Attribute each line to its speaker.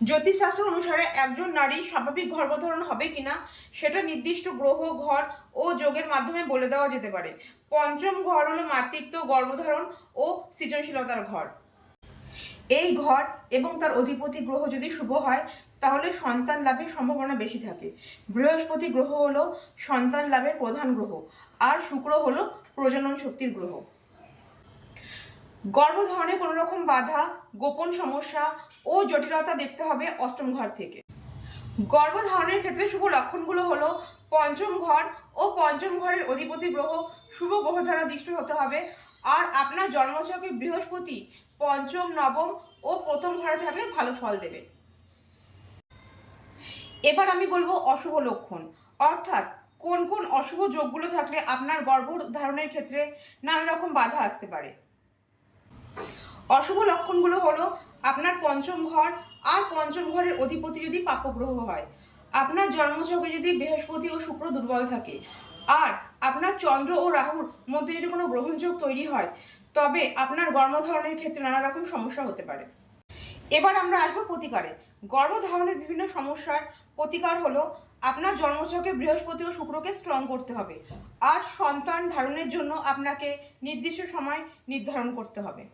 Speaker 1: জ্যোতিষশাস্ত্র অনুসারে একজন নারী স্বাভাবিক গর্ভধারণ হবে কিনা সেটা নির্দিষ্ট গ্রহ, ঘর ও যোগের মাধ্যমে বলে দেওয়া যেতে পারে। পঞ্চম ঘর হলো মাতৃত্ব, গর্ভধারণ ও সৃজনশীলতার ঘর। এই ঘর এবং তার অধিপতি গ্রহ যদি শুভ হয় তাহলে সন্তান লাভের সম্ভাবনা বেশি থাকে। বৃহস্পতি গ্রহ হলো সন্তান লাভের প্রধান গ্রহ, আর শুক্র হলো প্রজনন শক্তির গ্রহ। গর্ভধারণে কোনো রকম বাধা, গোপন সমস্যা ও জটিলতা দেখতে হবে অষ্টম ঘর থেকে। গর্ভধারণের ক্ষেত্রে শুভ লক্ষণগুলো হলো পঞ্চম ঘর ও পঞ্চম ঘরের অধিপতি গ্রহ শুভ গ্রহ দ্বারা দৃষ্ট হতে হবে, আর আপনার জন্মছকে বৃহস্পতি পঞ্চম, নবম ও প্রথম ঘরে থাকলে ভালো ফল দেবে। এবার আমি বলবো অশুভ লক্ষণ, অর্থাৎ কোন কোন অশুভ যোগগুলো থাকলে আপনার গর্ভধারণের ক্ষেত্রে নানা রকম বাধা আসতে পারে। অশুভ লক্ষণগুলো হলো আপনার পঞ্চম ঘর আর পঞ্চম ঘরের অধিপতি যদি পাপগ্রহ হয়, আপনার জন্মছকে যদি বৃহস্পতি ও শুক্র দুর্বল থাকে, আর আপনার চন্দ্র ও রাহুর মধ্যে যদি কোনো গ্রহণযোগ তৈরি হয়, তবে আপনার গর্ভধারণের ক্ষেত্রে নানা রকম সমস্যা হতে পারে। এবার আমরা আসবো প্রতিকারে। গর্ভধারণের বিভিন্ন সমস্যার প্রতিকার হলো আপনার জন্মছকে বৃহস্পতি ও শুক্রকে স্ট্রং করতে হবে, আর সন্তান ধারণের জন্য আপনাকে নির্দিষ্ট সময় নির্ধারণ করতে হবে।